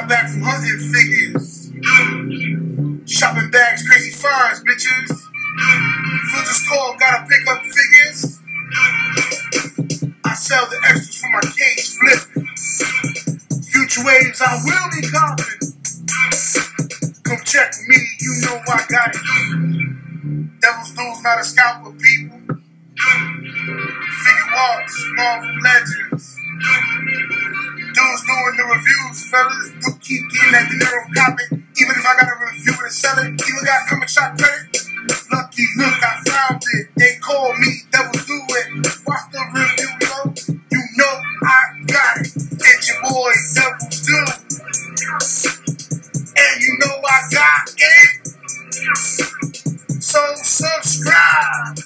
back from hunting figures. Shopping bags, crazy furs, bitches. Filters cold, gotta pick up figures. I sell the extras for my cage flip. Future waves, I will be copping. Come check me, you know I got it. Devil's Duels, not a scalper, people. Figure walks, Marvel Legends. Dudes doing the reviews, fellas. Do keep getting that dinero copy. Even if I gotta review it and sell it, even got comic shop credit. Lucky, look, I found it. They call me Devil's Do It. Watch the review, yo. You know I got it. It's your boy Devil's Do. And you know I got it. So subscribe.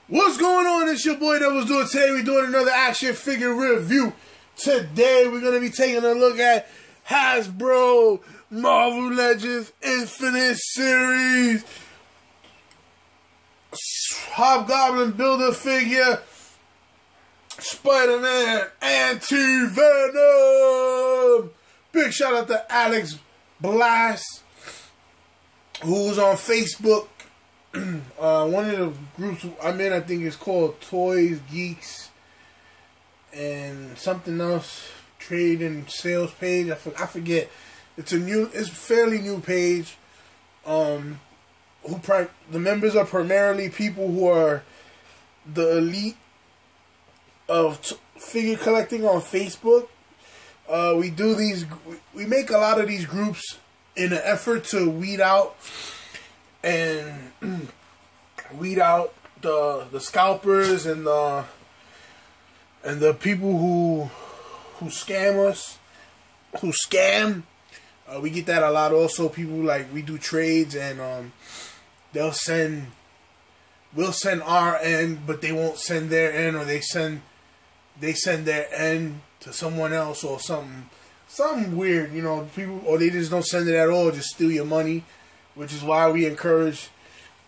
What's going on? It's your boy Devil's Do It. Today we're doing another action figure review. Today we're going to be taking a look at Hasbro Marvel Legends Infinite Series Hobgoblin Builder figure Spider-Man Anti-Venom. Big shout out to Alex Blast, who's on Facebook. One of the groups I'm in, I think, is called Toys, Geeks, and something else, trade and sales page. I forget. It's a fairly new page. The members are primarily people who are the elite of figure collecting on Facebook. We make a lot of these groups in an effort to weed out the scalpers and the people who scam us, who scam. We get that a lot. Also, people like, we do trades and we'll send our end, but they won't send their end, or they send their end to someone else or something weird, you know. People, or they just don't send it at all, just steal your money. Which is why we encourage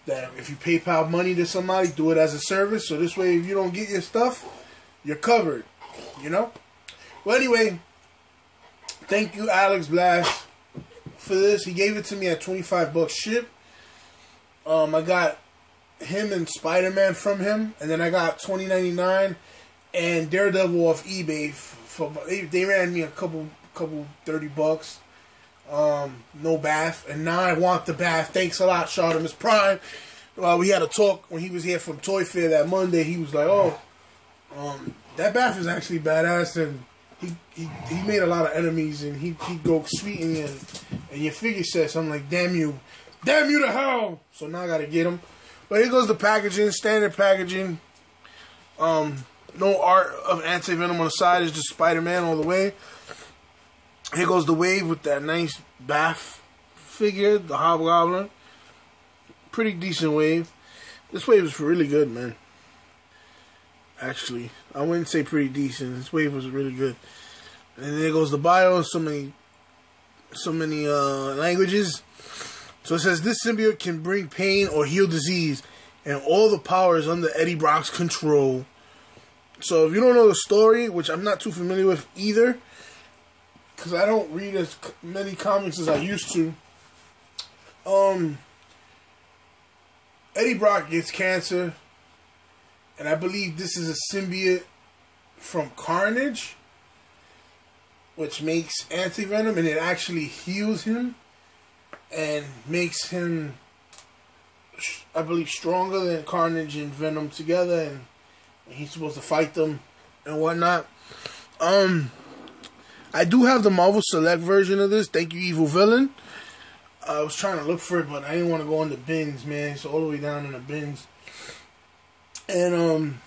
that if you PayPal money to somebody, do it as a service. So this way, if you don't get your stuff, you're covered, you know? Well, anyway, thank you, Alex Blast, for this. He gave it to me at $25 ship. I got him and Spider-Man from him. And then I got $20.99 and Daredevil off eBay. They ran me a couple $30. No bath, and now I want the bath. Thanks a lot, Charlemagne Prime. We had a talk when he was here from Toy Fair that Monday. He was like, "Oh, that bath is actually badass," and he made a lot of enemies, and he go sweet in you, and your figure sets. I'm like, damn you to hell! So now I gotta get him. But here goes the packaging, standard packaging. No art of Anti-Venom on the side. It's just Spider-Man all the way. Here goes the wave with that nice bath figure, the Hobgoblin. Pretty decent wave. This wave is really good, man. Actually, I wouldn't say pretty decent. This wave was really good. And there goes the bio. So many languages. So it says, this symbiote can bring pain or heal disease, and all the power is under Eddie Brock's control. So if you don't know the story, which I'm not too familiar with either, because I don't read as many comics as I used to. Eddie Brock gets cancer, and I believe this is a symbiote from Carnage, which makes Anti-Venom, and it actually heals him and makes him, I believe, stronger than Carnage and Venom together, and he's supposed to fight them and whatnot. I do have the Marvel Select version of this. Thank you, Evil Villain. I was trying to look for it, but I didn't want to go in the bins, man. It's all the way down in the bins. And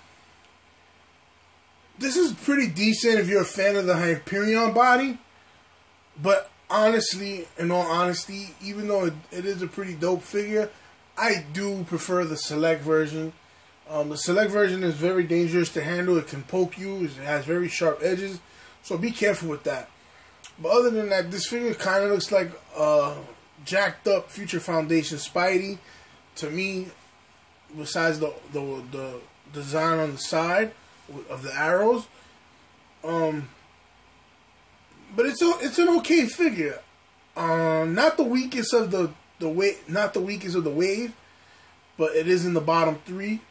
this is pretty decent if you're a fan of the Hyperion body. But honestly, in all honesty, even though it is a pretty dope figure, I do prefer the Select version. The Select version is very dangerous to handle. It can poke you. It has very sharp edges. So be careful with that. But other than that, this figure kind of looks like jacked up Future Foundation Spidey to me. Besides the design on the side of the arrows, but it's an okay figure. Not the weakest of the weakest of the wave, but it is in the bottom three.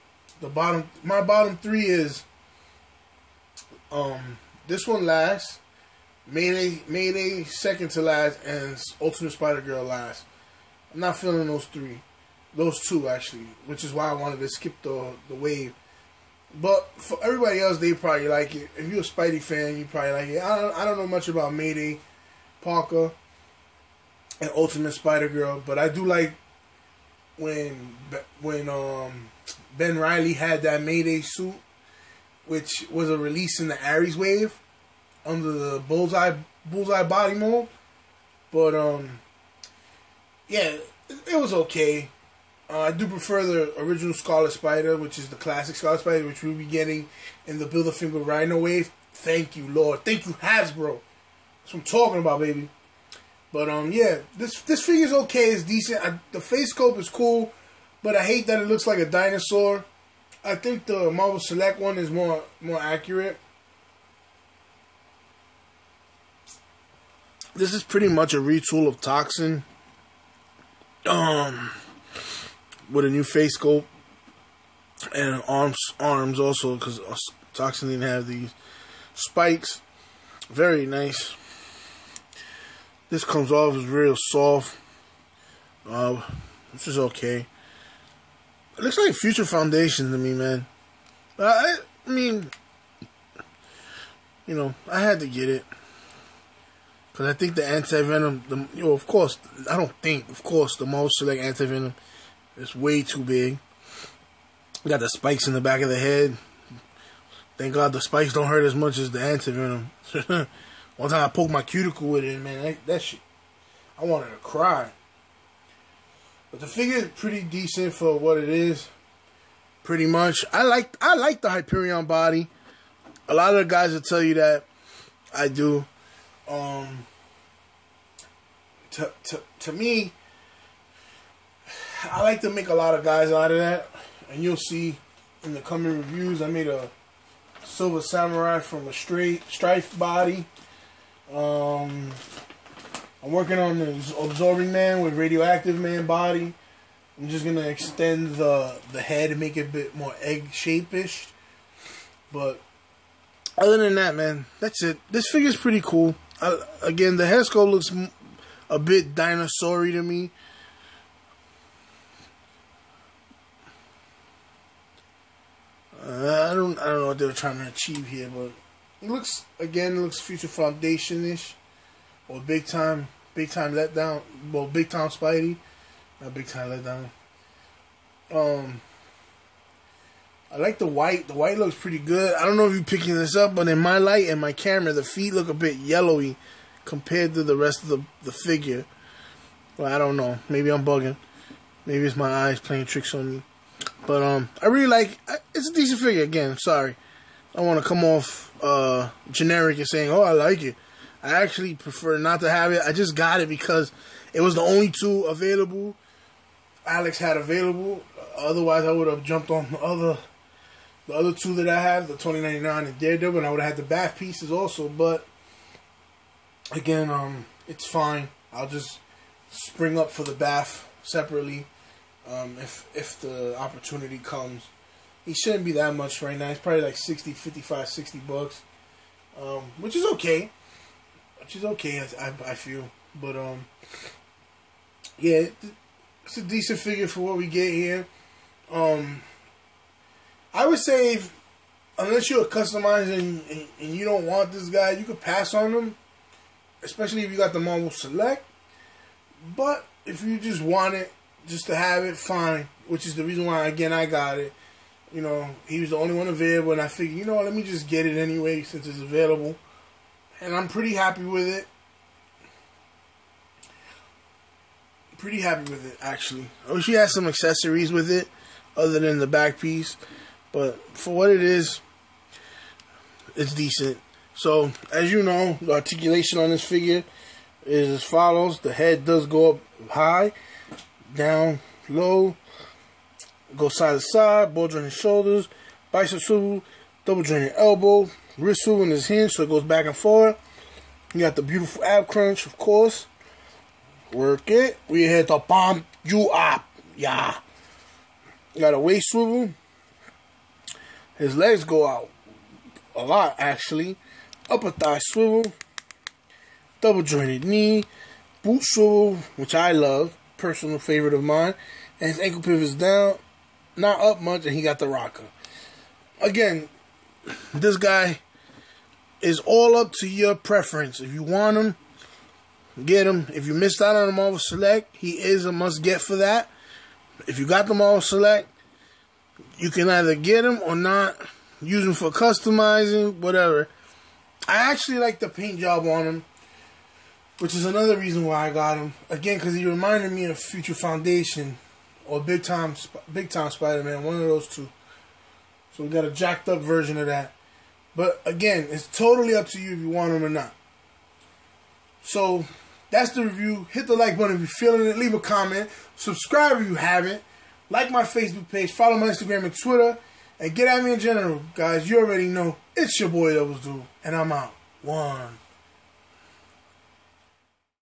My bottom three is this one last, Mayday second to last, and Ultimate Spider-Girl last. I'm not feeling those two actually, which is why I wanted to skip the wave. But for everybody else, they probably like it. If you're a Spidey fan, you probably like it. I don't know much about Mayday, Parker, and Ultimate Spider-Girl, but I do like when Ben Reilly had that Mayday suit, which was a release in the Ares wave under the bullseye body mold. But yeah, it was okay. I do prefer the original Scarlet Spider, which is the classic Scarlet Spider, which we'll be getting in the Build-A-Finger Rhino wave. Thank you, Lord. Thank you, Hasbro. That's what I'm talking about, baby. But yeah, this figure's okay. It's decent. The face sculpt is cool, but I hate that it looks like a dinosaur. I think the Marvel Select one is more accurate. This is pretty much a retool of Toxin. With a new face sculpt and arms also, because Toxin didn't have these spikes. Very nice. This comes off as real soft, which is okay. It looks like Future Foundation to me, man. I mean, you know, I had to get it. Because I think the Anti-Venom, of course, the Marvel Select Anti-Venom is way too big. Got the spikes in the back of the head. Thank God the spikes don't hurt as much as the Anti-Venom. One time I poked my cuticle with it, man, that shit, I wanted to cry. But the figure is pretty decent for what it is. Pretty much. I like the Hyperion body. A lot of the guys will tell you that. I do. To me, I like to make a lot of guys out of that, and you'll see in the coming reviews. I made a Silver Samurai from a striped body. I'm working on the Absorbing Man with Radioactive Man body. I'm just gonna extend the head and make it a bit more egg shape-ish. But other than that, man, that's it. This figure's pretty cool. Again, the head sculpt looks a bit dinosaur-y to me. I don't know what they were trying to achieve here, but it looks Future Foundation-ish, or big time letdown. Well, big time Spidey, not big time letdown. I like the white. The white looks pretty good. I don't know if you're picking this up, but in my light and my camera, the feet look a bit yellowy compared to the rest of the figure. Well, I don't know. Maybe I'm bugging. Maybe it's my eyes playing tricks on me. But I really like. It's a decent figure. Again, sorry, I don't want to come off generic and saying, "Oh, I like it." I actually prefer not to have it. I just got it because it was the only two available. Alex had available. Otherwise, I would have jumped on the other two that I have, the 2099 and Daredevil, and I would have had the bath pieces also. But again, it's fine. I'll just spring up for the bath separately. If the opportunity comes. He shouldn't be that much right now. It's probably like 55, 60 bucks. Which is okay. I feel. But yeah, it's a decent figure for what we get here. I would say unless you're customizing and you don't want this guy, you could pass on him. Especially if you got the Marvel Select. But if you just want it, just to have it, fine. Which is the reason why, again, I got it. You know, he was the only one available, and I figured, you know what, let me just get it anyway since it's available. And I'm pretty happy with it. Pretty happy with it, actually. I wish he had some accessories with it, other than the back piece. But for what it is, it's decent. So, as you know, the articulation on this figure is as follows. The head does go up high, down low, go side to side, ball jointed shoulders, bicep swivel, double jointed elbow, wrist swivel in his hinge so it goes back and forth. You got the beautiful ab crunch, of course. Work it. We here to pump you up. Yeah. Got a waist swivel. His legs go out a lot, actually. Upper thigh swivel. Double jointed knee. Boot swivel, which I love. Personal favorite of mine. And his ankle pivots down. Not up much, and he got the rocker. Again, this guy is all up to your preference. If you want him, get him. If you missed out on the Marvel Select, he is a must-get for that. If you got the Marvel Select, you can either get him or not. Use him for customizing, whatever. I actually like the paint job on him, which is another reason why I got him. Again, because he reminded me of Future Foundation or Big Time Spider-Man, one of those two. So we got a jacked up version of that. But again, it's totally up to you if you want him or not. So that's the review. Hit the like button if you're feeling it. Leave a comment. Subscribe if you haven't. Like my Facebook page. Follow my Instagram and Twitter. And get at me in general. Guys, you already know. It's your boy Doubles Dude. And I'm out. 1.